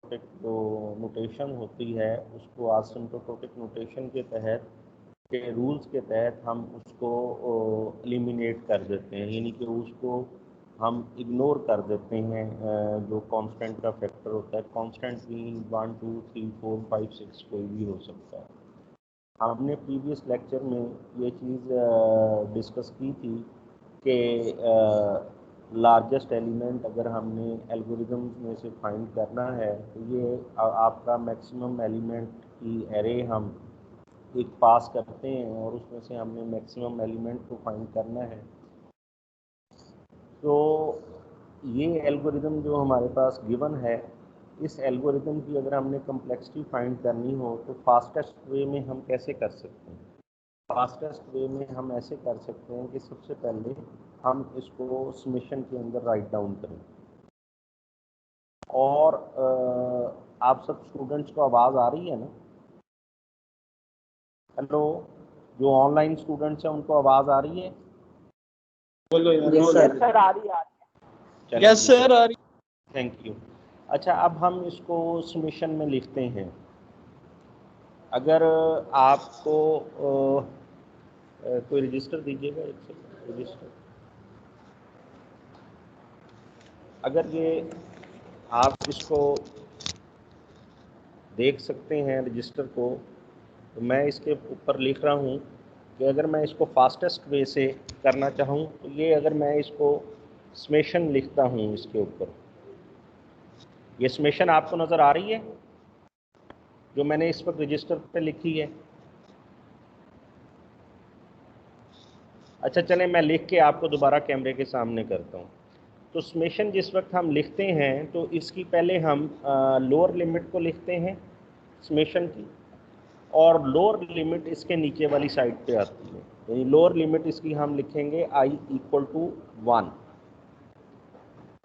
Asymptotic जो notation होती है उसको एसिम्प्टोटिक नोटेशन के तहत के रूल्स के तहत हम उसको एलिमिनेट कर देते हैं, यानी कि उसको हम इग्नोर कर देते हैं। जो कांस्टेंट का फैक्टर होता है, कांस्टेंट भी 1 2 3 4 5 6 कोई भी हो सकता है। हमने प्रीवियस लेक्चर में ये चीज़ डिस्कस की थी कि लार्जेस्ट एलिमेंट अगर हमने एल्गोरिदम में से फाइंड करना है तो ये आपका मैक्सिमम एलिमेंट की एरे हम एक पास करते हैं और उसमें से हमने मैक्सिमम एलिमेंट को फाइंड करना है। तो ये एल्गोरिदम जो हमारे पास गिवन है, इस एल्गोरिदम की अगर हमने कम्प्लेक्सिटी फाइंड करनी हो तो फास्टेस्ट वे में हम कैसे कर सकते हैं? फास्टेस्ट वे में हम ऐसे कर सकते हैं कि सबसे पहले हम इसको समेशन के अंदर राइट डाउन करें। और आप सब स्टूडेंट्स को आवाज़ आ रही है ना? हेलो, जो ऑनलाइन स्टूडेंट्स हैं उनको आवाज़ आ रही है? बोलो यार। यस सर, आ रही है। यस सर, आ रही। Thank you. अच्छा, अब हम इसको समेशन में लिखते हैं। अगर आपको कोई रजिस्टर दीजिएगा, एक सेकंड, रजिस्टर। अगर ये आप इसको देख सकते हैं रजिस्टर को, तो मैं इसके ऊपर लिख रहा हूँ कि अगर मैं इसको फास्टेस्ट वे से करना चाहूँ तो ये, अगर मैं इसको समेशन लिखता हूँ इसके ऊपर, ये समेशन आपको नज़र आ रही है जो मैंने इस वक्त रजिस्टर पे लिखी है? अच्छा चलें, मैं लिख के आपको दोबारा कैमरे के सामने करता हूँ। तो समेशन जिस वक्त हम लिखते हैं तो इसकी पहले हम लोअर लिमिट को लिखते हैं समेशन की, और लोअर लिमिट इसके नीचे वाली साइड पे आती है। यानी लोअर लिमिट इसकी हम लिखेंगे i इक्वल टू 1,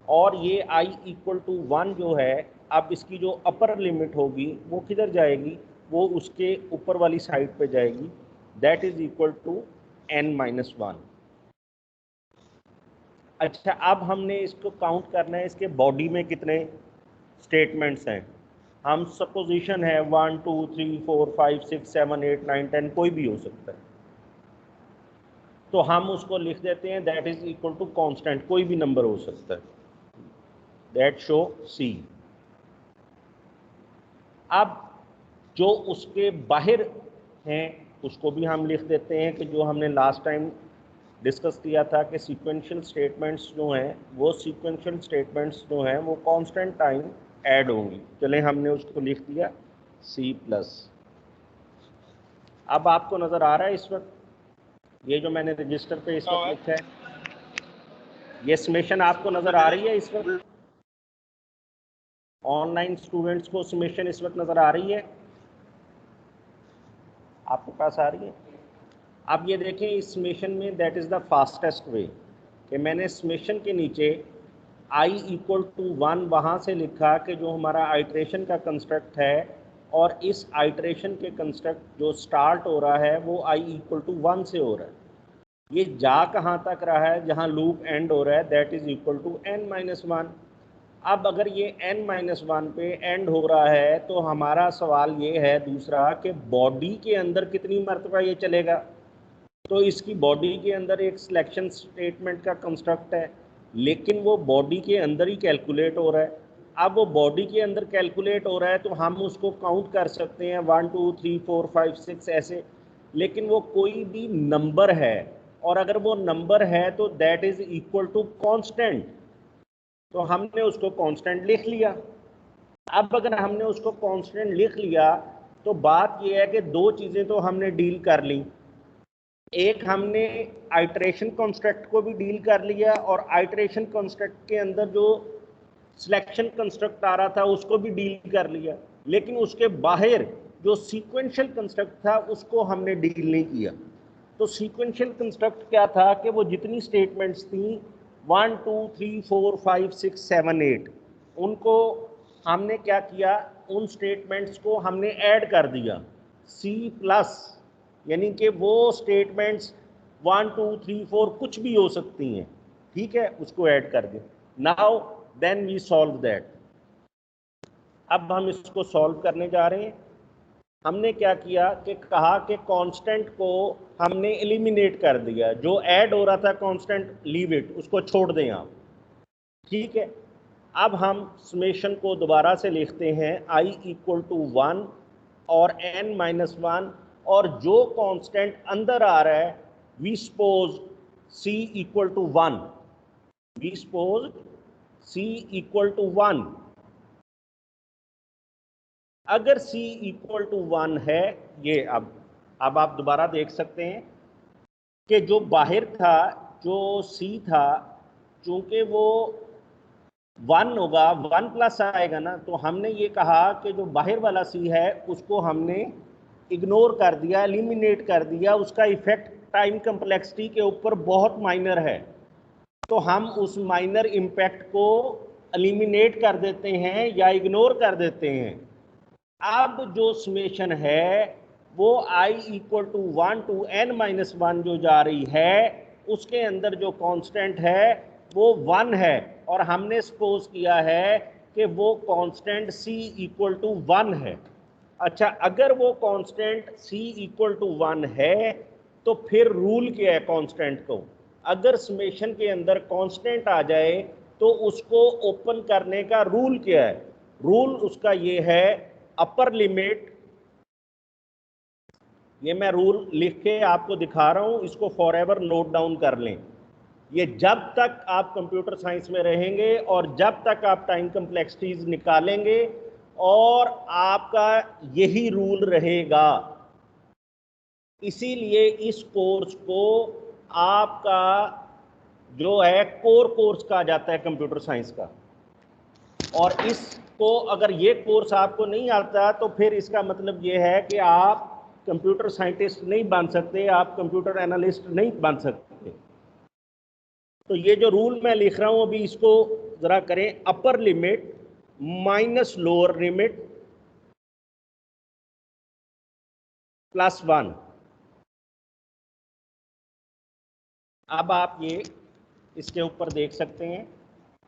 और ये i इक्वल टू 1 जो है, अब इसकी जो अपर लिमिट होगी वो किधर जाएगी? वो उसके ऊपर वाली साइड पे जाएगी, that is equal to n-1। अच्छा, अब हमने इसको काउंट करना है, इसके बॉडी में कितने स्टेटमेंट्स हैं। हम सपोजिशन है 1 2 3 4 5 6 7 8 9 10, कोई भी हो सकता है, तो हम उसको लिख देते हैं that is equal to constant, कोई भी नंबर हो सकता है, दैट शो सी। अब जो उसके बाहर हैं उसको भी हम लिख देते हैं कि जो हमने लास्ट टाइम डिस्कस किया था कि सीक्वेंशियल स्टेटमेंट्स जो हैं, वो सीक्वेंशियल स्टेटमेंट्स जो हैं वो कांस्टेंट टाइम ऐड होंगी। चलें, हमने उसको लिख दिया C+। अब आपको नज़र आ रहा है इस वक्त ये जो मैंने रजिस्टर पे इस वक्त लिखा है, ये समेशन आपको नज़र आ रही है इस वक्त? ऑनलाइन स्टूडेंट्स को समेशन इस वक्त नज़र आ रही है? आपके पास आ रही है? अब ये देखें, इस समेशन में that is the fastest way कि मैंने समेशन के नीचे i इक्वल टू 1 वहाँ से लिखा कि जो हमारा आइट्रेशन का कंस्ट्रक्ट है, और इस आइट्रेशन के कंस्ट्रक्ट जो स्टार्ट हो रहा है वो i इक्वल टू 1 से हो रहा है। ये जा कहाँ तक रहा है? जहाँ लूप एंड हो रहा है, that is equal to n-1। अब अगर ये n-1 पे एंड हो रहा है तो हमारा सवाल ये है दूसरा कि बॉडी के अंदर कितनी मरतबा ये चलेगा। तो इसकी बॉडी के अंदर एक सिलेक्शन स्टेटमेंट का कंस्ट्रक्ट है, लेकिन वो बॉडी के अंदर ही कैलकुलेट हो रहा है। अब वो बॉडी के अंदर कैलकुलेट हो रहा है तो हम उसको काउंट कर सकते हैं 1 2 3 4 5 6 ऐसे, लेकिन वो कोई भी नंबर है, और अगर वो नंबर है तो that is equal to constant, तो हमने उसको कांस्टेंट लिख लिया। अब अगर हमने उसको कांस्टेंट लिख लिया तो बात यह है कि दो चीज़ें तो हमने डील कर ली, एक हमने आइट्रेशन कंस्ट्रक्ट को भी डील कर लिया, और आइट्रेशन कंस्ट्रक्ट के अंदर जो सिलेक्शन कंस्ट्रक्ट आ रहा था उसको भी डील कर लिया, लेकिन उसके बाहर जो सीक्वेंशियल कंस्ट्रक्ट था उसको हमने डील नहीं किया। तो सीक्वेंशियल कंस्ट्रक्ट क्या था कि वो जितनी स्टेटमेंट्स थी 1 2 3 4 5 6 7 8, उनको हमने क्या किया, उन स्टेटमेंट्स को हमने ऐड कर दिया C+, यानी कि वो स्टेटमेंट्स 1 2 3 4 कुछ भी हो सकती हैं, ठीक है, उसको ऐड कर दें। Now then we solve that. अब हम इसको सॉल्व करने जा रहे हैं। हमने क्या किया कि कहा कि कांस्टेंट को हमने एलिमिनेट कर दिया, जो ऐड हो रहा था कांस्टेंट लीव इट, उसको छोड़ दें आप। ठीक है, अब हम समेशन को दोबारा से लिखते हैं i इक्वल टू 1 और n-1, और जो कांस्टेंट अंदर आ रहा है we suppose c equal to 1, we suppose c equal to 1। अगर c इक्वल टू 1 है, ये अब आप दोबारा देख सकते हैं कि जो बाहर था, जो c था, चूंकि वो 1 होगा, 1 प्लस आएगा ना, तो हमने ये कहा कि जो बाहर वाला c है उसको हमने इग्नोर कर दिया, एलिमिनेट कर दिया, उसका इफेक्ट टाइम कम्प्लेक्सिटी के ऊपर बहुत माइनर है, तो हम उस माइनर इम्पैक्ट को एलिमिनेट कर देते हैं या इग्नोर कर देते हैं। अब जो समेशन है वो i equal to 1 to n-1 जो जा रही है, उसके अंदर जो कांस्टेंट है वो 1 है, और हमने सपोज किया है कि वो कांस्टेंट c इक्वल टू 1 है। अच्छा, अगर वो कांस्टेंट c इक्वल टू 1 है तो फिर रूल क्या है कांस्टेंट को? अगर समेशन के अंदर कांस्टेंट आ जाए तो उसको ओपन करने का रूल क्या है? रूल उसका ये है, अपर लिमिट, ये मैं रूल लिख के आपको दिखा रहा हूं, इसको फॉरएवर नोट डाउन कर लें। ये जब तक आप कंप्यूटर साइंस में रहेंगे और जब तक आप टाइम कम्प्लेक्सिटीज निकालेंगे, और आपका यही रूल रहेगा। इसीलिए इस कोर्स को आपका जो है कोर कोर्स कहा जाता है कंप्यूटर साइंस का। और इसको अगर ये कोर्स आपको नहीं आता तो फिर इसका मतलब ये है कि आप कंप्यूटर साइंटिस्ट नहीं बन सकते, आप कंप्यूटर एनालिस्ट नहीं बन सकते। तो ये जो रूल मैं लिख रहा हूं अभी, इसको जरा करें, upper limit minus lower limit plus 1। अब आप ये इसके ऊपर देख सकते हैं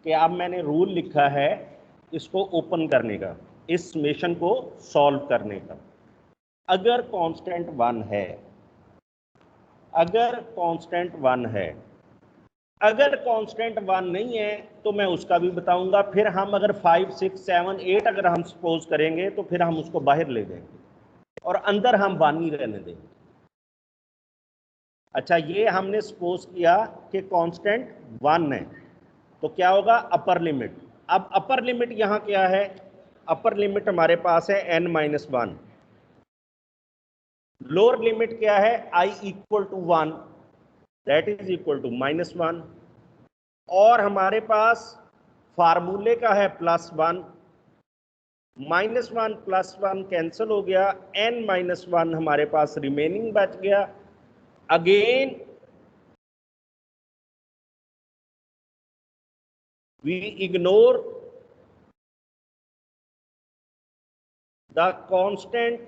कि अब मैंने रूल लिखा है इसको ओपन करने का, इस समेशन को सॉल्व करने का। अगर कांस्टेंट 1 है, अगर कांस्टेंट 1 है, अगर कांस्टेंट 1 नहीं है तो मैं उसका भी बताऊंगा। फिर हम अगर 5, 6, 7, 8 अगर हम सपोज करेंगे तो फिर हम उसको बाहर ले देंगे और अंदर हम 1 ही रहने देंगे। अच्छा, ये हमने सपोज किया कि कांस्टेंट 1 है, तो क्या होगा? Upper limit. अब अपर लिमिट यहाँ क्या है? अपर लिमिट हमारे पास है n-1। लोअर लिमिट क्या है? i equal to 1, that is equal to -1। और हमारे पास फार्मूले का है +1, -1 +1 कैंसिल हो गया, n-1 हमारे पास रिमेनिंग बच गया। Again we ignore the constant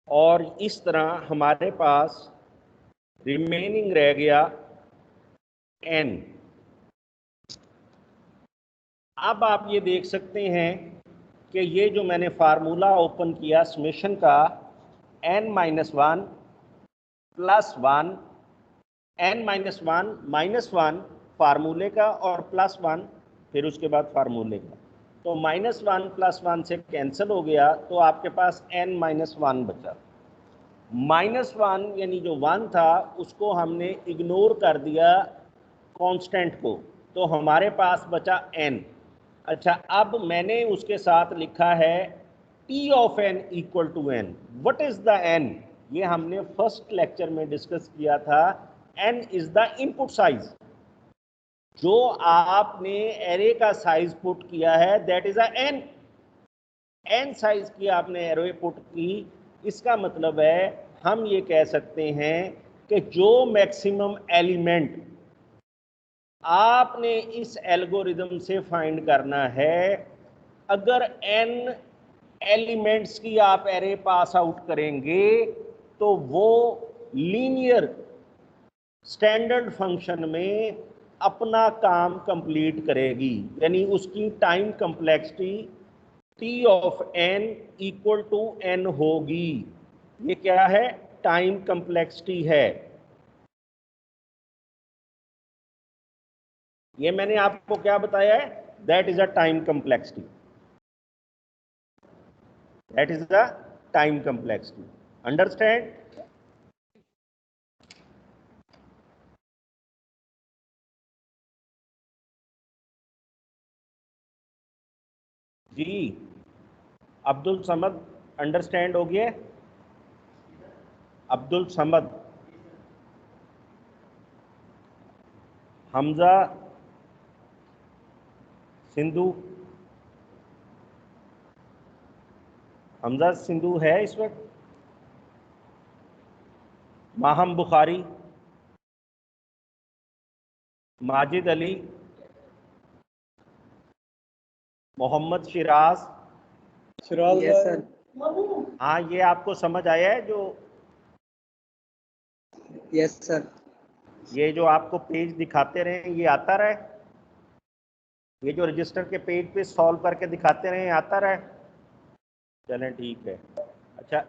और इस तरह हमारे पास रिमेनिंग रह गया n। अब आप ये देख सकते हैं कि ये जो मैंने फार्मूला ओपन किया समेशन का, n-1 +1, n-1 फार्मूले का और +1 फिर उसके बाद फार्मूले का, तो -1 +1 से कैंसिल हो गया, तो आपके पास n-1 बचा। -1 यानी जो 1 था उसको हमने इग्नोर कर दिया कांस्टेंट को, तो हमारे पास बचा n। अच्छा, अब मैंने उसके साथ लिखा है t of n equal to n। What is the n? ये हमने फर्स्ट लेक्चर में डिस्कस किया था। n is the input size, जो आपने एरे का साइज पुट किया है that is a n। n size की आपने एरे पुट की, इसका मतलब है हम ये कह सकते हैं कि जो मैक्सिमम एलिमेंट आपने इस एल्गोरिदम से फाइंड करना है, अगर n एलिमेंट्स की आप एरे पास आउट करेंगे तो वो लीनियर स्टैंडर्ड फंक्शन में अपना काम कंप्लीट करेगी, यानी उसकी time complexity T of n equal to n होगी। ये क्या है? टाइम कम्प्लेक्सिटी है। ये मैंने आपको क्या बताया है? That is a time complexity, that is the time complexity. Understand? जी अब्दुल समद, अंडरस्टैंड हो गया? अब्दुल समद, हमजा सिंधु, हमजा सिंधु है इस वक्त? माहम बुखारी, माजिद अली, मोहम्मद शिराज। Yes sir. हाँ, ये आपको समझ आया है? जो यस सर। ये जो आपको पेज दिखाते रहे ये आता रहे? ये जो रजिस्टर के पेज पे सॉल्व करके दिखाते रहे आता रहे? चलें ठीक है। अच्छा,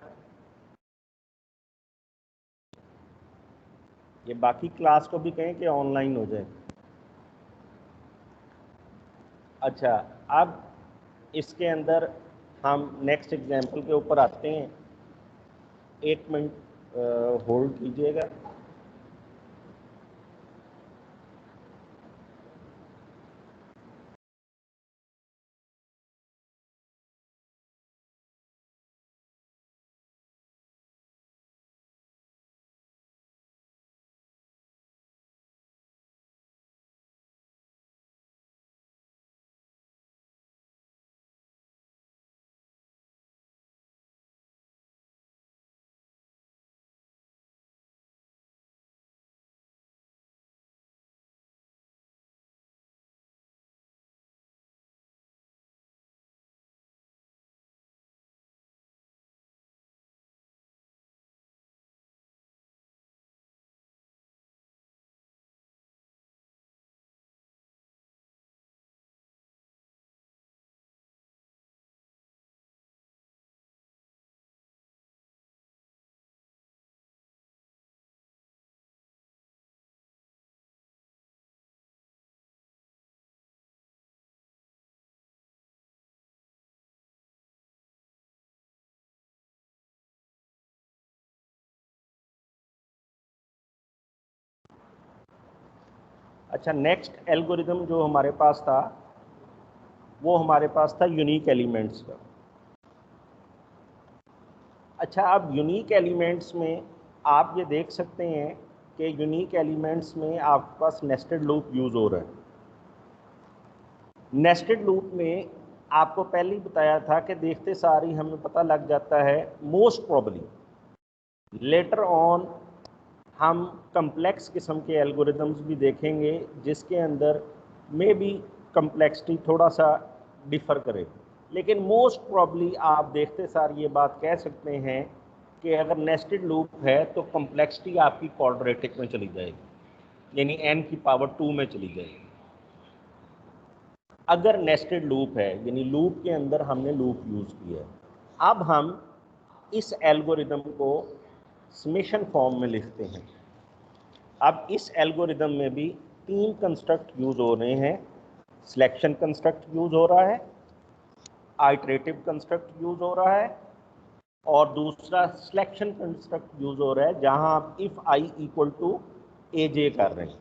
ये बाकी क्लास को भी कहें कि ऑनलाइन हो जाए। अच्छा, अब इसके अंदर हम नेक्स्ट एग्जाम्पल के ऊपर आते हैं। 1 मिनट होल्ड कीजिएगा। अच्छा, नेक्स्ट एल्गोरिदम जो हमारे पास था वो हमारे पास था यूनिक एलिमेंट्स का। अच्छा, अब यूनिक एलिमेंट्स में आप ये देख सकते हैं कि यूनिक एलिमेंट्स में आपके पास नेस्टेड लूप यूज़ हो रहा है। नेस्टेड लूप में आपको पहले ही बताया था कि देखते सार ही हमें पता लग जाता है, मोस्ट प्रॉब्ली लेटर ऑन हम कम्प्लेक्स किस्म के एल्गोरिदम्स भी देखेंगे जिसके अंदर मे बी कम्प्लेक्सिटी थोड़ा सा डिफ़र करे, लेकिन मोस्ट प्रॉब्ली आप देखते सार ये बात कह सकते हैं कि अगर नेस्टेड लूप है तो कम्प्लेक्सिटी आपकी क्वाड्रेटिक में चली जाएगी, यानी n की पावर 2 में चली जाएगी। अगर नेस्टेड लूप है यानी लूप के अंदर हमने लूप यूज़ किया है। अब हम इस एल्गोरिदम को समेशन फॉर्म में लिखते हैं। अब इस एल्गोरिदम में भी 3 कंस्ट्रक्ट यूज़ हो रहे हैं। सिलेक्शन कंस्ट्रक्ट यूज़ हो रहा है, आइटरेटिव कंस्ट्रक्ट यूज़ हो रहा है, और दूसरा सिलेक्शन कंस्ट्रक्ट यूज़ हो रहा है जहां आप इफ़ आई इक्वल टू ए जे कर रहे हैं।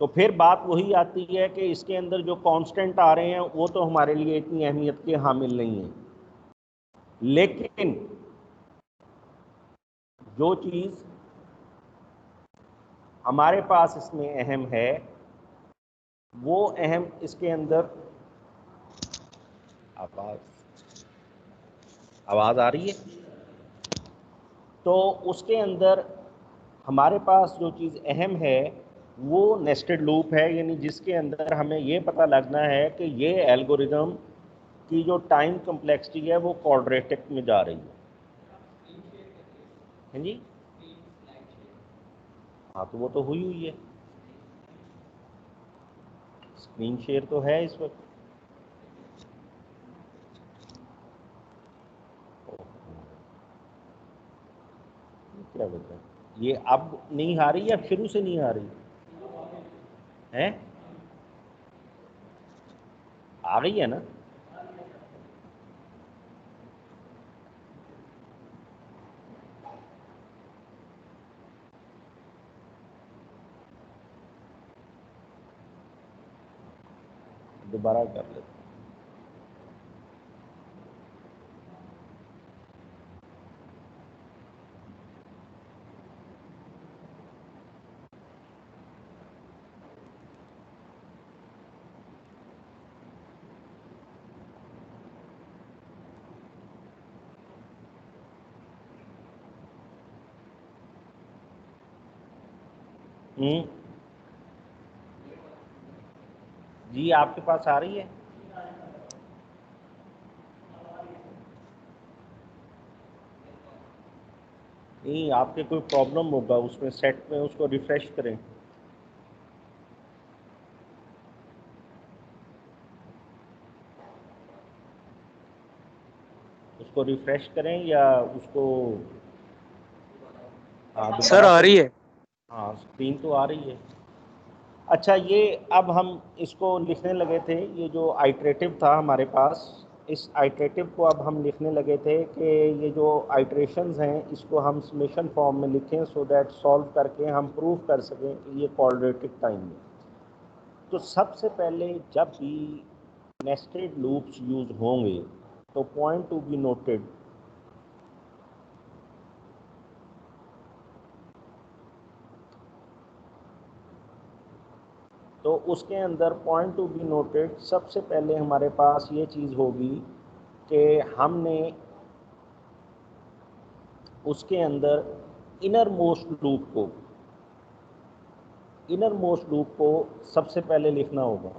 तो फिर बात वही आती है कि इसके अंदर जो कांस्टेंट आ रहे हैं वो तो हमारे लिए इतनी अहमियत के हामिल नहीं है, लेकिन जो चीज़ हमारे पास इसमें अहम है वो अहम इसके अंदर आवाज़ आ रही है, तो उसके अंदर हमारे पास जो चीज़ अहम है वो नेस्टेड लूप है, यानी जिसके अंदर हमें ये पता लगना है कि ये एल्गोरिदम की जो टाइम कम्प्लेक्सिटी है वो क्वाड्रेटिक में जा रही है। हैं जी? हाँ तो वो तो हुई है, स्क्रीन शेयर तो है इस वक्त। क्या बोलते हैं, ये अब नहीं आ रही या शुरू से नहीं आ रही है? आ गई है ना? दोबारा कर लेते। जी आपके पास आ रही है? नहीं, आपके कोई प्रॉब्लम होगा उसमें, सेट में उसको रिफ्रेश करें। उसको रिफ्रेश करें या उसको सर दोबारा आ से। रही है। हाँ स्क्रीन तो आ रही है। अच्छा, ये अब हम इसको लिखने लगे थे, ये जो आइटरेटिव था हमारे पास, इस आइटरेटिव को अब हम लिखने लगे थे कि ये जो आइटरेशंस हैं इसको हम समेशन फॉर्म में लिखें, सो दैट सॉल्व करके हम प्रूव कर सकें कि ये क्वाड्रेटिक टाइम में। तो सबसे पहले जब भी नेस्टेड लूप्स यूज होंगे तो पॉइंट टू बी नोटेड, तो उसके अंदर पॉइंट टू बी नोटेड सबसे पहले हमारे पास ये चीज़ होगी कि हमने उसके अंदर इनर मोस्ट लूप को सबसे पहले लिखना होगा।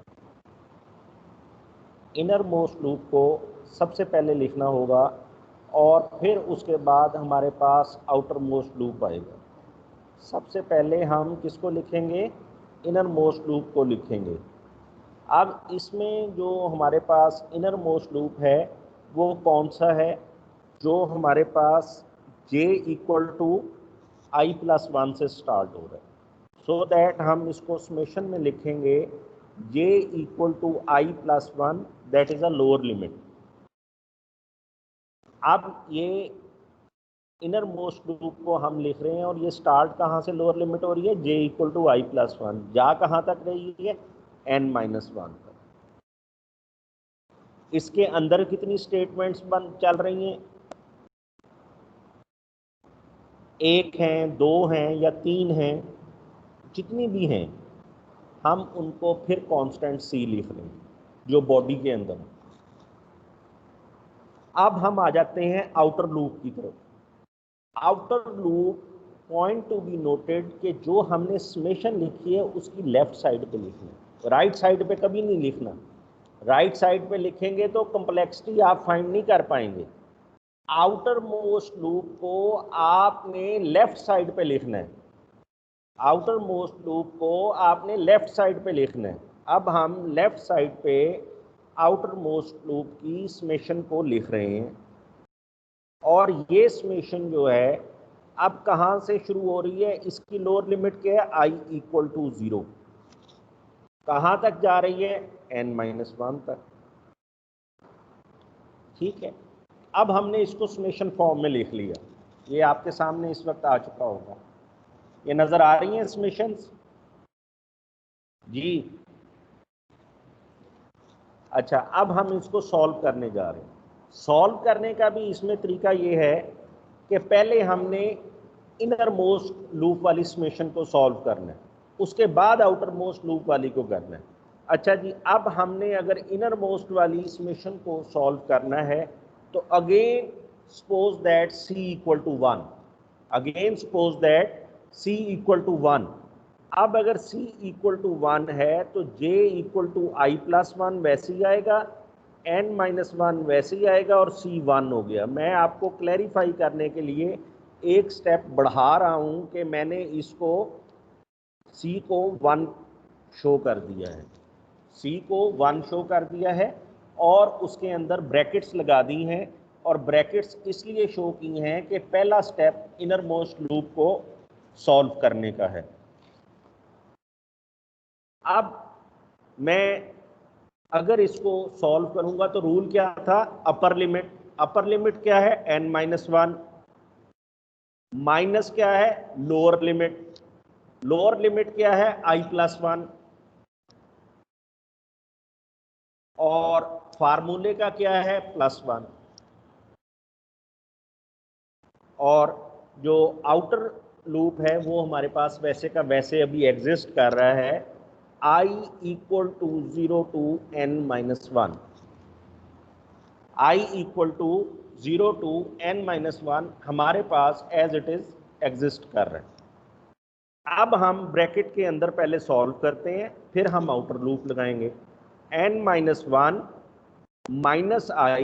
इनर मोस्ट लूप को सबसे पहले लिखना होगा और फिर उसके बाद हमारे पास आउटर मोस्ट लूप आएगा। सबसे पहले हम किसको लिखेंगे? इनर मोस्ट लूप को लिखेंगे। अब इसमें जो हमारे पास इनर मोस्ट लूप है वो कौन सा है? जो हमारे पास j equal to i plus one से स्टार्ट हो रहा है, सो दैट हम इसको समेशन में लिखेंगे j equal to i plus one, that is a lower limit. अब ये इनर मोस्ट लूप को हम लिख रहे हैं और ये स्टार्ट कहाँ से लोअर लिमिट हो रही है? j equal to i plus one, जा कहाँ तक रही है? n माइनस वन तक। इसके अंदर कितनी स्टेटमेंट्स चल रही हैं? एक हैं, दो हैं या तीन हैं, जितनी भी हैं हम उनको फिर कांस्टेंट c लिख रहे हैं जो बॉडी के अंदर है। अब हम आ जाते हैं आउटर लूप की तरफ। Outer loop point to be noted कि जो हमने समेशन लिखी है उसकी लेफ्ट साइड पे लिखना है, राइट साइड पे कभी नहीं लिखना। राइट साइड पे लिखेंगे तो कम्प्लेक्सिटी आप फाइंड नहीं कर पाएंगे। आउटर मोस्ट लूप को आपने लेफ्ट साइड पे लिखना है। आउटर मोस्ट लूप को आपने लेफ्ट साइड पे लिखना है। अब हम लेफ्ट साइड पे आउटर मोस्ट लूप की समेशन को लिख रहे हैं और ये समेशन जो है अब कहाँ से शुरू हो रही है? इसकी लोअर लिमिट क्या है? I equal to 0। कहाँ तक जा रही है? n माइनस वन तक। ठीक है, अब हमने इसको समेशन फॉर्म में लिख लिया। ये आपके सामने इस वक्त आ चुका होगा। ये नज़र आ रही हैं समेशंस जी? अच्छा, अब हम इसको सॉल्व करने जा रहे हैं। सॉल्व करने का भी इसमें तरीका ये है कि पहले हमने इनर मोस्ट लूप वाली समेशन को सॉल्व करना है, उसके बाद आउटर मोस्ट लूप वाली को करना है। अच्छा जी, अब हमने अगर इनर मोस्ट वाली समेशन को सॉल्व करना है तो again suppose that c equal to one, again suppose that c equal to one. अब अगर c इक्वल टू वन है तो j equal to i plus one वैसे ही आएगा, n माइनस वन वैसे ही आएगा और c वन हो गया। मैं आपको क्लैरिफाई करने के लिए एक स्टेप बढ़ा रहा हूं कि मैंने इसको c को 1 शो कर दिया है, c को 1 शो कर दिया है और उसके अंदर ब्रैकेट्स लगा दी हैं, और ब्रैकेट्स इसलिए शो की हैं कि पहला स्टेप इनर मोस्ट लूप को सॉल्व करने का है। अब मैं अगर इसको सॉल्व करूंगा तो रूल क्या था, अपर लिमिट क्या है n-1, माइनस क्या है लोअर लिमिट क्या है i+1, और फार्मूले का क्या है +1, और जो आउटर लूप है वो हमारे पास वैसे का वैसे अभी एग्जिस्ट कर रहा है i = 0 to n-1, i = 0 to n-1 हमारे पास एज इट इज एग्जिस्ट कर रहा है। अब हम ब्रैकेट के अंदर पहले सॉल्व करते हैं, फिर हम आउटर लूप लगाएंगे। n-1 माइनस i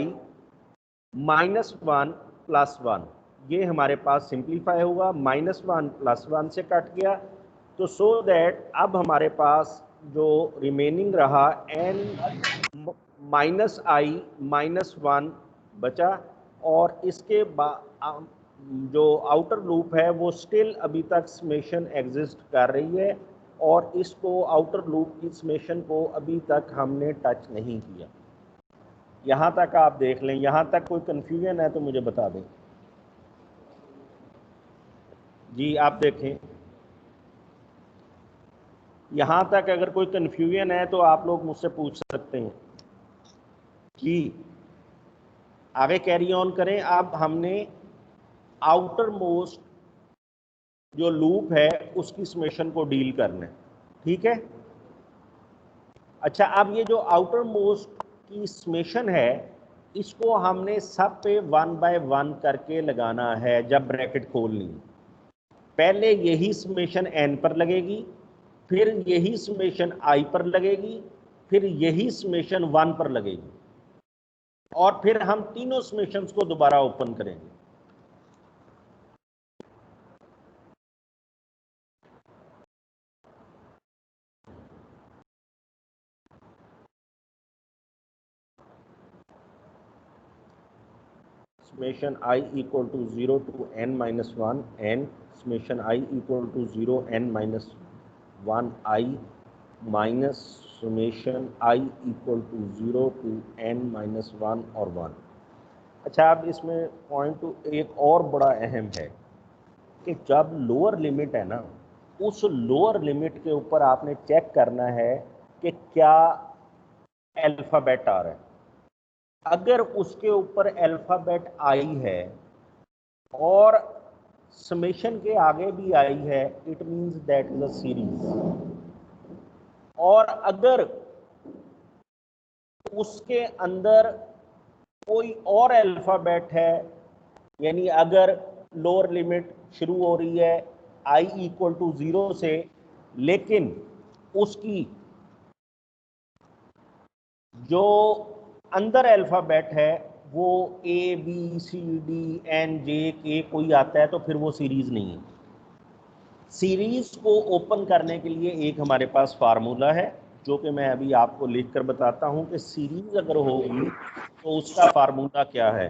-1 + 1, ये हमारे पास सिंप्लीफाई होगा, -1 + 1 से कट गया, तो सो दैट अब हमारे पास जो रिमेनिंग रहा n -i -1 बचा, और इसके बाद जो आउटर लूप है वो स्टिल अभी तक समेशन एग्जिस्ट कर रही है, और इसको आउटर लूप की समेशन को अभी तक हमने टच नहीं किया। यहाँ तक आप देख लें, यहाँ तक कोई कन्फ्यूजन है तो मुझे बता दें। जी आप देखें, यहाँ तक अगर कोई कन्फ्यूजन है तो आप लोग मुझसे पूछ सकते हैं कि आगे कैरी ऑन करें। अब हमने आउटर मोस्ट जो लूप है उसकी समेशन को डील करना है, ठीक है। अच्छा, अब ये जो आउटर मोस्ट की समेशन है इसको हमने सब पे 1 by 1 करके लगाना है जब ब्रैकेट खोलनी है। पहले यही समेशन n पर लगेगी, फिर यही समेशन i पर लगेगी, फिर यही समेशन 1 पर लगेगी, और फिर हम तीनों समेशंस को दोबारा ओपन करेंगे। summation I = 0 to n-1 and summation I = 0 n-1 I minus summation I = 0 to n-1 और 1। अच्छा, अब इसमें पॉइंट एक और बड़ा अहम है कि जब लोअर लिमिट है ना, उस लोअर लिमिट के ऊपर आपने चेक करना है कि क्या अल्फ़ाबेट आ रहा है। अगर उसके ऊपर अल्फ़ाबेट आई है और समेशन के आगे भी आई है, it means that is a series. और अगर उसके अंदर कोई और अल्फ़ाबेट है, यानी अगर लोअर लिमिट शुरू हो रही है i = 0 से, लेकिन उसकी जो अंदर अल्फ़ाबेट है वो A B C D N J K कोई आता है, तो फिर वो सीरीज़ नहीं है। सीरीज़ को ओपन करने के लिए एक हमारे पास फार्मूला है जो कि मैं अभी आपको लिख कर बताता हूं कि सीरीज़ अगर होगी तो उसका फार्मूला क्या है।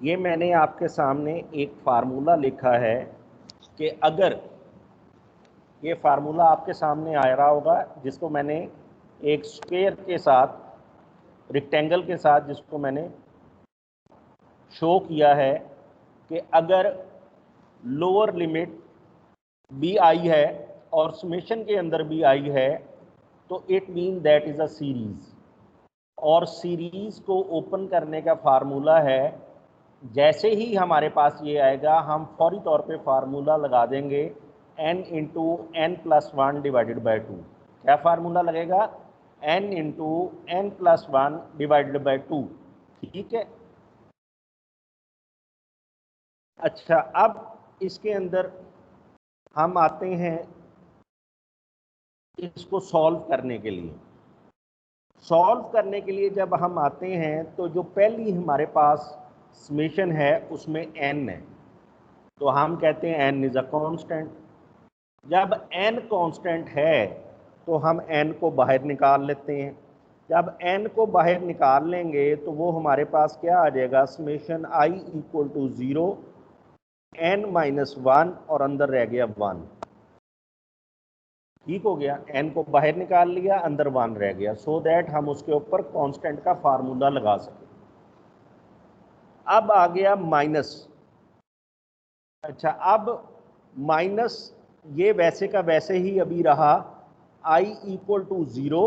ये मैंने आपके सामने एक फार्मूला लिखा है कि अगर ये फार्मूला आपके सामने आ रहा होगा, जिसको मैंने एक स्क्वायर के साथ, रेक्टेंगल के साथ जिसको मैंने शो किया है कि अगर लोअर लिमिट भी आई है और समेशन के अंदर भी आई है तो it mean that is a series. और सीरीज को ओपन करने का फार्मूला है, जैसे ही हमारे पास ये आएगा हम फौरी तौर पे फार्मूला लगा देंगे n × n+1 / 2। क्या फार्मूला लगेगा? n × n+1 / 2, ठीक है। अच्छा, अब इसके अंदर हम आते हैं इसको सॉल्व करने के लिए। सॉल्व करने के लिए जब हम आते हैं तो जो पहली हमारे पास समेशन है उसमें n है, तो हम कहते हैं n इज़ अ कांस्टेंट। जब n कांस्टेंट है तो हम n को बाहर निकाल लेते हैं। जब n को बाहर निकाल लेंगे तो वो हमारे पास क्या आ जाएगा, summation i equal to 0 n minus 1 और अंदर रह गया 1। ठीक हो गया, n को बाहर निकाल लिया, अंदर 1 रह गया, सो दैट हम उसके ऊपर कांस्टेंट का फार्मूला लगा सकें। अब आ गया माइनस। अच्छा, अब माइनस ये वैसे का वैसे ही अभी रहा, i equal to 0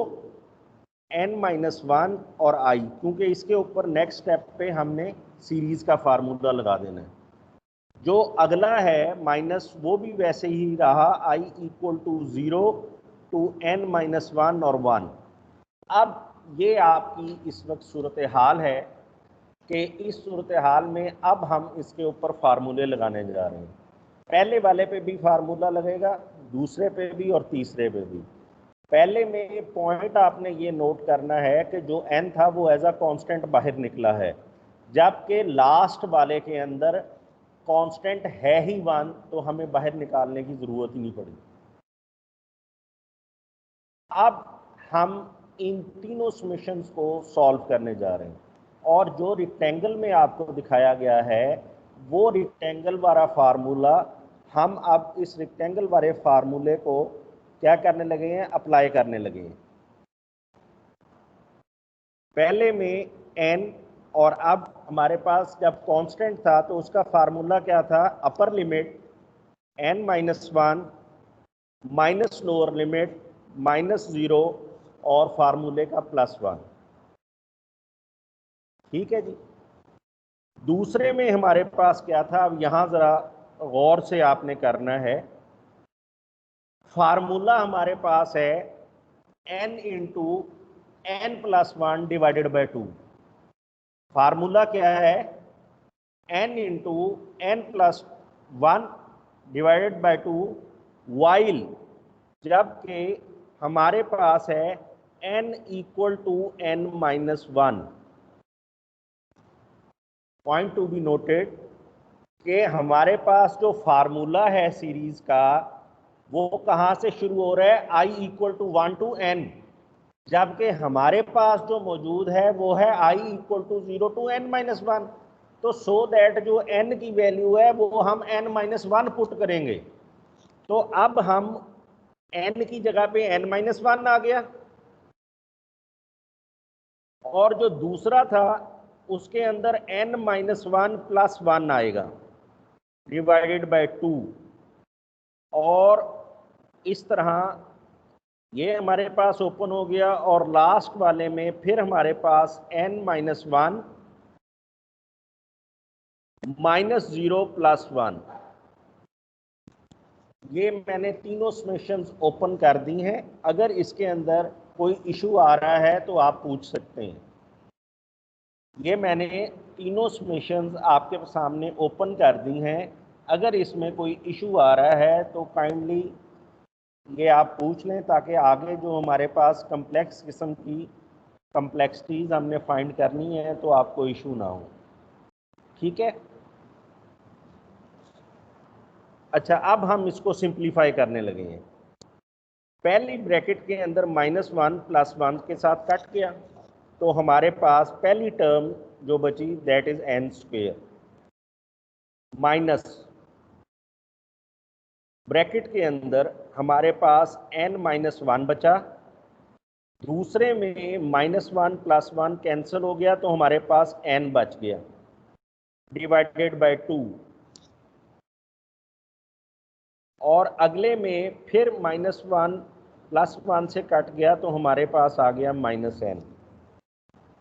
n minus 1 और i, क्योंकि इसके ऊपर नेक्स्ट स्टेप पे हमने सीरीज का फार्मूला लगा देना है। जो अगला है माइनस वो भी वैसे ही रहा, i equal to 0 to n minus 1 और 1। अब ये आपकी इस वक्त सूरत हाल है कि इस सूरत हाल में अब हम इसके ऊपर फार्मूले लगाने जा रहे हैं। पहले वाले पे भी फार्मूला लगेगा, दूसरे पे भी और तीसरे पे भी। पहले में पॉइंट आपने ये नोट करना है कि जो n था वो एज अ कांस्टेंट बाहर निकला है, जबकि लास्ट वाले के अंदर कांस्टेंट है ही 1, तो हमें बाहर निकालने की ज़रूरत ही नहीं पड़ी। अब हम इन तीनों समेशंस को सॉल्व करने जा रहे हैं, और जो रेक्टेंगल में आपको दिखाया गया है वो रेक्टेंगल वाला फार्मूला हम अब इस रेक्टेंगल वाले फार्मूले को क्या करने लगे हैं, अप्लाई करने लगे हैं। पहले में n, और अब हमारे पास जब कांस्टेंट था तो उसका फार्मूला क्या था, upper limit n minus 1 minus lower limit minus 0 और फार्मूले का प्लस 1। ठीक है जी। दूसरे में हमारे पास क्या था, अब यहां जरा गौर से आपने करना है। फार्मूला हमारे पास है n into n plus 1 divided by 2। Formula क्या है, n into n plus 1 divided by 2, while जबकि हमारे पास है n equal to n minus 1। Point to be noted कि हमारे पास जो फार्मूला है सीरीज का वो कहाँ से शुरू हो रहा है, i equal to 1 to n, जबकि हमारे पास जो मौजूद है वो है i equal to 0 to n minus 1। तो सो दैट जो n की वैल्यू है वो हम n माइनस 1 पुट करेंगे। तो अब हम n की जगह पे n माइनस 1 आ गया, और जो दूसरा था उसके अंदर n माइनस 1 प्लस 1 आएगा डिवाइडेड बाय 2, और इस तरह ये हमारे पास ओपन हो गया, और लास्ट वाले में फिर हमारे पास n माइनस 1 माइनस 0 प्लस 1। ये मैंने तीनों समेशंस ओपन कर दी हैं। अगर इसके अंदर कोई इशू आ रहा है तो आप पूछ सकते हैं। ये मैंने तीनों समेशंस आपके सामने ओपन कर दी हैं। अगर इसमें कोई इशू आ रहा है तो काइंडली ये आप पूछ लें, ताकि आगे जो हमारे पास कम्प्लेक्स किस्म की कम्प्लेक्सिटीज़ हमने फाइंड करनी है तो आपको इशू ना हो। ठीक है। अच्छा, अब हम इसको सिंप्लीफाई करने लगे हैं। पहली ब्रैकेट के अंदर माइनस 1 प्लस 1 के साथ कट किया, तो हमारे पास पहली टर्म जो बची that is n square, minus bracket के अंदर हमारे पास n माइनस 1 बचा। दूसरे में माइनस 1 प्लस 1 कैंसिल हो गया, तो हमारे पास n बच गया डिवाइडेड बाय 2, और अगले में फिर माइनस 1 प्लस 1 से कट गया, तो हमारे पास आ गया माइनस n।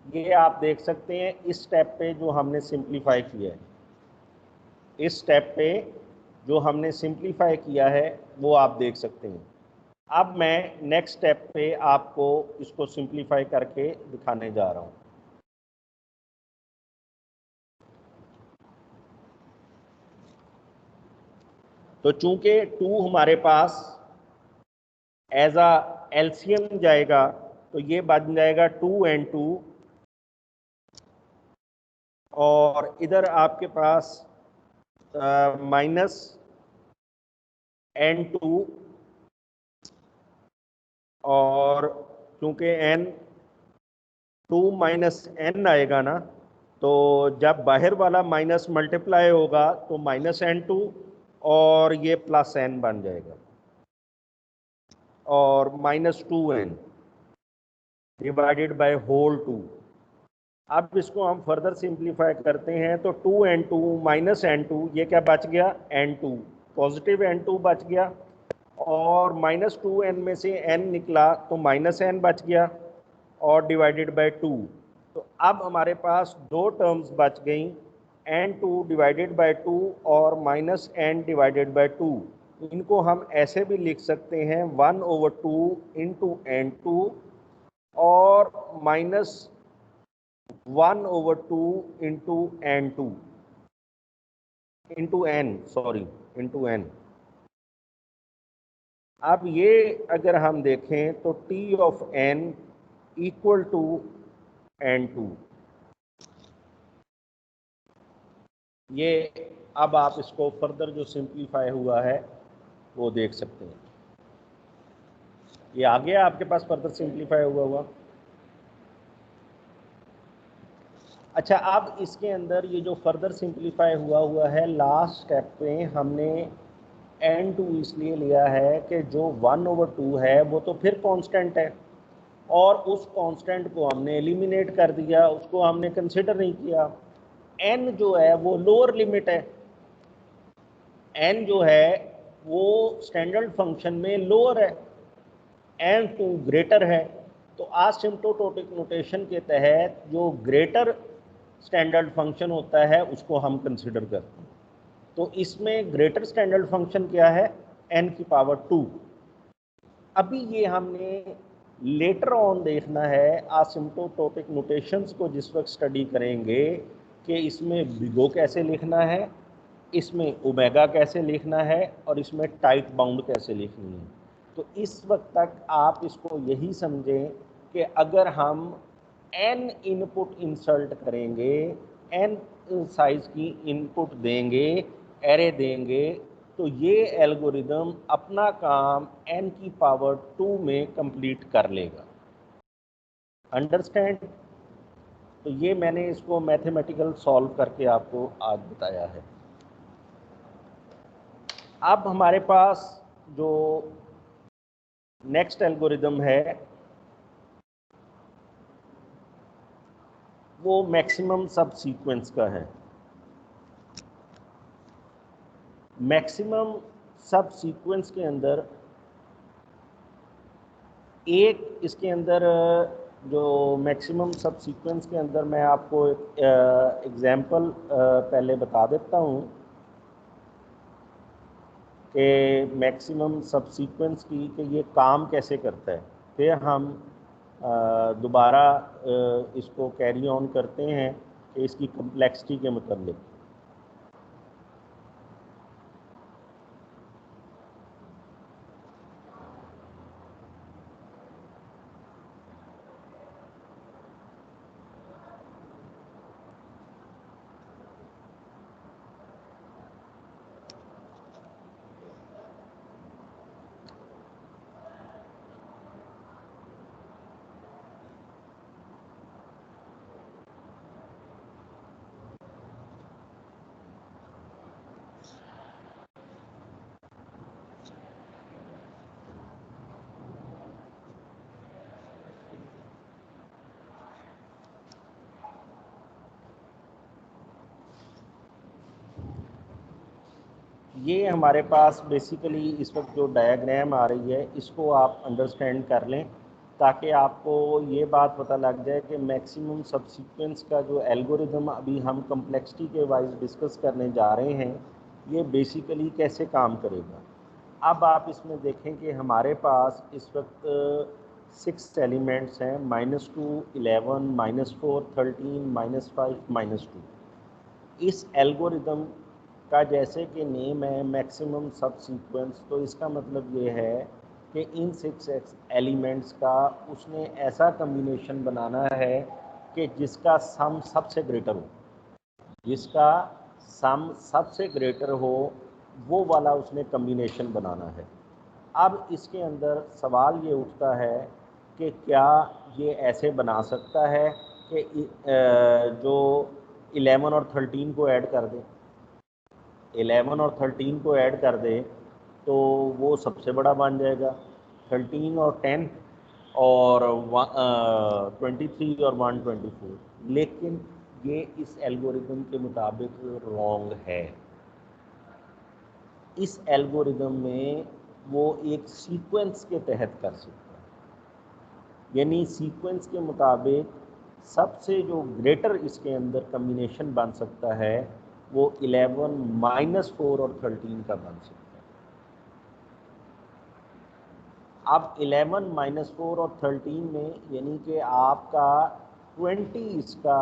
ये आप देख सकते हैं इस स्टेप पे जो हमने सिंप्लीफाई किया है, इस स्टेप पे जो हमने सिंप्लीफाई किया है वो आप देख सकते हैं। अब मैं नेक्स्ट स्टेप पे आपको इसको सिंप्लीफाई करके दिखाने जा रहा हूँ। तो चूंकि 2 हमारे पास एज अ एलसीएम जाएगा तो ये बन जाएगा 2n2, और इधर आपके पास -n2, और क्योंकि n2 -n आएगा ना, तो जब बाहर वाला माइनस मल्टीप्लाई होगा तो -n2 और ये +n बन जाएगा, और -2n डिवाइडेड बाय होल 2। अब इसको हम फर्दर सिंप्लीफाई करते हैं तो 2n2 -n2, ये क्या बच गया, n2, पॉजिटिव n2 बच गया, और -2n में से n निकला तो -n बच गया, और डिवाइडेड बाय 2। तो अब हमारे पास दो टर्म्स बच गई, n2 डिवाइडेड बाय 2 और -n डिवाइडेड बाय 2। इनको हम ऐसे भी लिख सकते हैं 1/2 इंटू n2 और -1/2 इंटू n2 इंटू n। अब ये अगर हम देखें तो t of n equal to n2। ये अब आप इसको फर्दर जो सिंप्लीफाई हुआ है वो देख सकते हैं। ये आ गया आपके पास फर्दर सिंप्लीफाई हुआ। अच्छा, अब इसके अंदर ये जो फर्दर सिंप्लीफाई हुआ है, लास्ट स्टेप पे हमने n2 इसलिए लिया है कि जो 1/2 है वो तो फिर कांस्टेंट है, और उस कांस्टेंट को हमने एलिमिनेट कर दिया, उसको हमने कंसिडर नहीं किया। n जो है वो लोअर लिमिट है, n जो है वो स्टैंडर्ड फंक्शन में लोअर है, n2 ग्रेटर है। तो आसिम्प्टोटिक नोटेशन के तहत जो ग्रेटर स्टैंडर्ड फंक्शन होता है उसको हम कंसिडर करते हैं। तो इसमें ग्रेटर स्टैंडर्ड फंक्शन क्या है, n⁻²। अभी ये हमने लेटर ऑन देखना है आसिम्प्टोटिक नोटेशंस को जिस वक्त स्टडी करेंगे कि इसमें बिगो कैसे लिखना है, इसमें ओमेगा कैसे लिखना है, और इसमें टाइट बाउंड कैसे लिखनी है। तो इस वक्त तक आप इसको यही समझें कि अगर हम n इनपुट इंसर्ट करेंगे, n साइज की इनपुट देंगे, एरे देंगे, तो ये एल्गोरिदम अपना काम n⁻² में कंप्लीट कर लेगा। अंडरस्टैंड? तो ये मैंने इसको मैथमेटिकल सॉल्व करके आपको आज बताया है। अब हमारे पास जो नेक्स्ट एल्गोरिदम है वो मैक्सिमम सब सीक्वेंस का है। मैक्सिमम सब सीक्वेंस के अंदर एक इसके अंदर जो मैक्सिमम सब सीक्वेंस के अंदर मैं आपको एक एग्जाम्पल पहले बता देता हूँ कि मैक्सिमम सब सीक्वेंस की कि ये काम कैसे करता है, फिर हम दोबारा इसको कैरी ऑन करते हैं कि इसकी कम्प्लेक्सिटी के मतलब। ये हमारे पास बेसिकली इस वक्त जो डायग्राम आ रही है इसको आप अंडरस्टैंड कर लें, ताकि आपको ये बात पता लग जाए कि मैक्सिमम सब सीक्वेंस का जो एल्गोरिदम अभी हम कम्प्लेक्सिटी के वाइज डिस्कस करने जा रहे हैं ये बेसिकली कैसे काम करेगा। अब आप इसमें देखें कि हमारे पास इस वक्त 6 एलिमेंट्स हैं, -2, 11, -4, 13, -5, -2। इस एल्गोरिदम का जैसे कि नेम है मैक्सिमम सब सीक्वेंस, तो इसका मतलब ये है कि इन 6 एलिमेंट्स का उसने ऐसा कम्बिनेशन बनाना है कि जिसका सम सबसे ग्रेटर हो, जिसका सम सबसे ग्रेटर हो, वो वाला उसने कम्बिनेशन बनाना है। अब इसके अंदर सवाल ये उठता है कि क्या ये ऐसे बना सकता है कि जो 11 और 13 को ऐड कर दे, 11 और 13 को ऐड कर दे तो वो सबसे बड़ा बन जाएगा, 13 और 10 और 23 और 124। लेकिन ये इस एल्गोरिदम के मुताबिक रॉन्ग है। इस एल्गोरिदम में वो एक सीक्वेंस के तहत कर सकता है, यानी सीक्वेंस के मुताबिक सबसे जो ग्रेटर इसके अंदर कम्बिनेशन बन सकता है वो 11 -4 और 13 का बन सकता है। अब 11 -4 और 13 में यानी कि आपका 20 इसका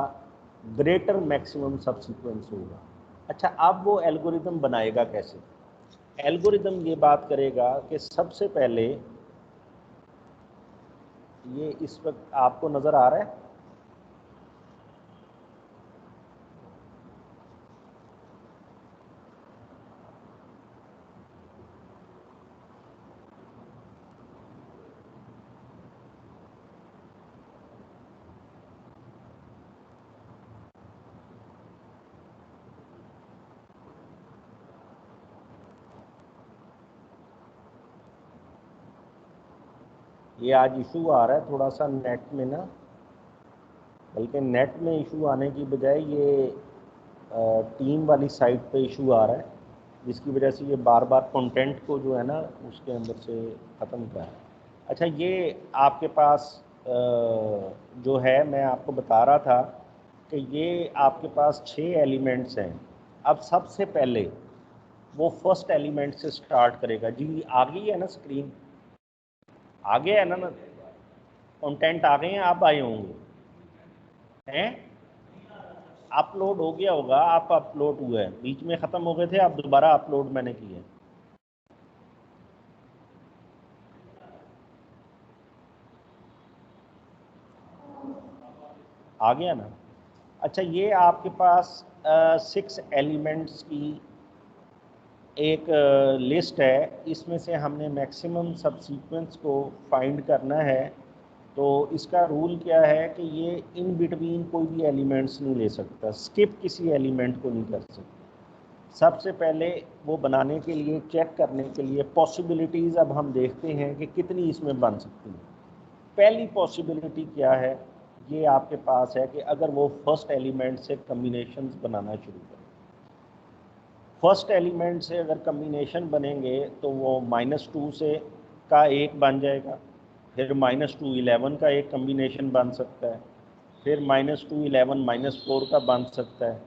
ग्रेटर मैक्सिमम सब सीक्वेंस होगा। अच्छा, अब वो एल्गोरिदम बनाएगा कैसे? एल्गोरिदम ये बात करेगा कि सबसे पहले ये इस वक्त आपको नज़र आ रहा है, ये आज इशू आ रहा है थोड़ा सा नेट में ना, बल्कि नेट में इशू आने की बजाय ये टीम वाली साइट पे इशू आ रहा है, जिसकी वजह से ये बार बार कंटेंट को जो है ना उसके अंदर से ख़त्म कर रहा है। अच्छा, ये आपके पास जो है मैं आपको बता रहा था कि ये आपके पास 6 एलिमेंट्स हैं। अब सबसे पहले वो फर्स्ट एलिमेंट से स्टार्ट करेगा। जी आ गई है ना स्क्रीन, आ गया है ना कंटेंट आ गए हैं, आप आए होंगे हैं, अपलोड हो गया होगा, आप अपलोड हुआ है, बीच में ख़त्म हो गए थे, आप दोबारा अपलोड मैंने किए। आ गया ना? अच्छा, ये आपके पास 6 एलिमेंट्स की एक लिस्ट है, इसमें से हमने मैक्सिमम सब सीक्वेंस को फाइंड करना है। तो इसका रूल क्या है कि ये इन बिटवीन कोई भी एलिमेंट्स नहीं ले सकता, स्किप किसी एलिमेंट को नहीं कर सकता। सबसे पहले वो बनाने के लिए, चेक करने के लिए पॉसिबिलिटीज़ अब हम देखते हैं कि कितनी इसमें बन सकती है। पहली पॉसिबिलिटी क्या है, ये आपके पास है कि अगर वो फर्स्ट एलिमेंट से कम्बिनेशंस बनाना शुरू करें, फर्स्ट एलिमेंट से अगर कम्बिनेशन बनेंगे तो वो -2 से का एक बन जाएगा, फिर -2 11 का एक कम्बिनेशन बन सकता है, फिर -2 11 -4 का बन सकता है,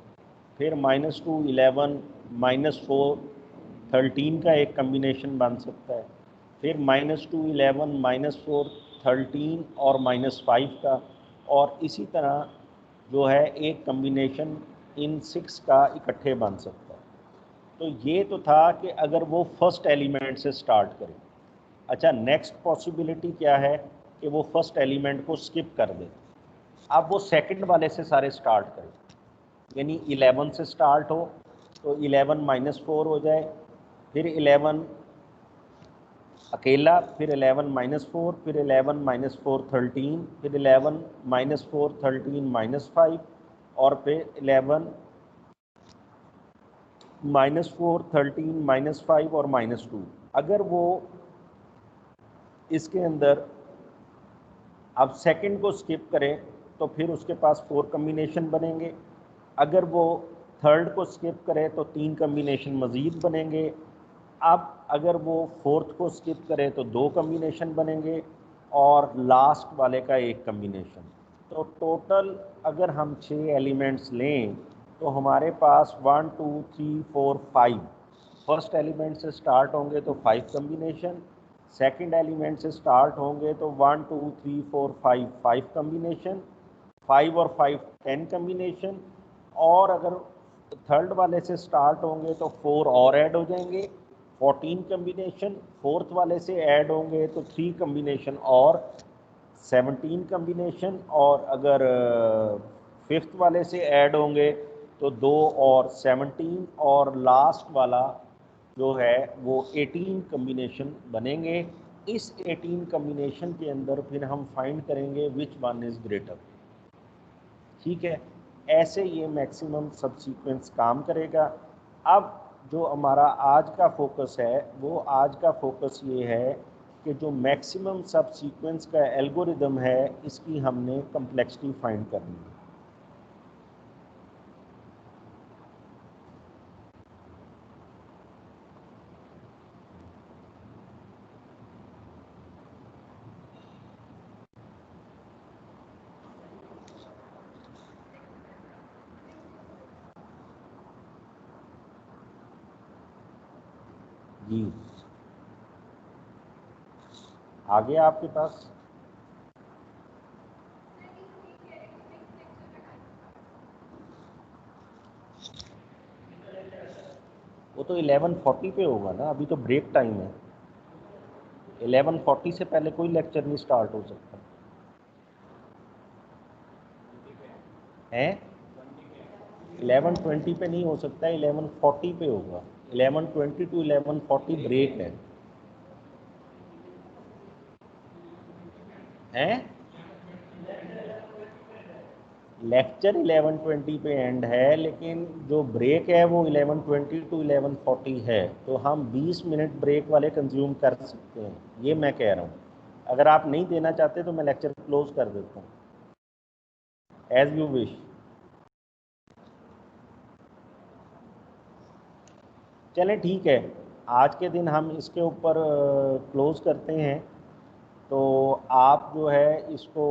फिर -2 11 -4 13 का एक कम्बिनेशन बन सकता है, फिर -2 11 -4 13 और -5 का, और इसी तरह जो है एक कम्बिनेशन इन 6 का इकट्ठे बन सकता है। तो ये तो था कि अगर वो फर्स्ट एलिमेंट से स्टार्ट करे। अच्छा, नेक्स्ट पॉसिबिलिटी क्या है कि वो फर्स्ट एलिमेंट को स्किप कर दे, अब वो सेकंड वाले से सारे स्टार्ट करे, यानी 11 से स्टार्ट हो तो 11 -4 हो जाए, फिर 11 अकेला, फिर 11 -4, फिर 11 -4 13, फिर 11 -4 13 -5, और फिर 11 -4 13 -5 और -2। अगर वो इसके अंदर अब सेकंड को स्किप करें तो फिर उसके पास 4 कम्बिनेशन बनेंगे। अगर वो थर्ड को स्किप करे तो 3 कम्बिनेशन मज़ीद बनेंगे। अब अगर वो फोर्थ को स्किप करे तो 2 कम्बिनेशन बनेंगे, और लास्ट वाले का एक कम्बिनेशन। तो टोटल अगर हम 6 एलिमेंट्स लें तो हमारे पास 1 2 3 4 5 फर्स्ट एलिमेंट से स्टार्ट होंगे तो 5 कम्बिनेशन, सेकंड एलिमेंट से स्टार्ट होंगे तो 1 2 3 4 5 कम्बिनेशन, 5 और 5 10 कम्बिनेशन, और अगर थर्ड वाले से स्टार्ट होंगे तो 4 और ऐड हो जाएंगे, 14 कम्बिनेशन। फोर्थ वाले से ऐड होंगे तो 3 कम्बिनेशन और 17 कम्बिनेशन। और अगर फिफ्थ वाले से ऐड होंगे तो 2 और 17, और लास्ट वाला जो है वो 18 कम्बिनेशन बनेंगे। इस 18 कम्बिनेशन के अंदर फिर हम फाइंड करेंगे विच वन इज़ ग्रेटर। ठीक है, ऐसे ये मैक्सिमम सब सीक्वेंस काम करेगा। अब जो हमारा आज का फोकस है, वो आज का फोकस ये है कि जो मैक्सिमम सब सीक्वेंस का एल्गोरिदम है, इसकी हमने कम्प्लेक्सिटी फाइंड करनी है। जी, आ गया आपके पास? वो तो 11:40 पे होगा ना, अभी तो ब्रेक टाइम है। 11:40 से पहले कोई लेक्चर नहीं स्टार्ट हो सकता है। 11:20 पे नहीं हो सकता, 11:40 पे होगा। 11:20 टू 11:40 ब्रेक है। लेक्चर 11:20 पे एंड है, लेकिन जो ब्रेक है वो 11:20 टू 11:40 है। तो हम 20 मिनट ब्रेक वाले कंज्यूम कर सकते हैं, ये मैं कह रहा हूँ। अगर आप नहीं देना चाहते तो मैं लेक्चर क्लोज कर देता हूँ, एज यू विश। चलें ठीक है, आज के दिन हम इसके ऊपर क्लोज करते हैं। तो आप जो है इसको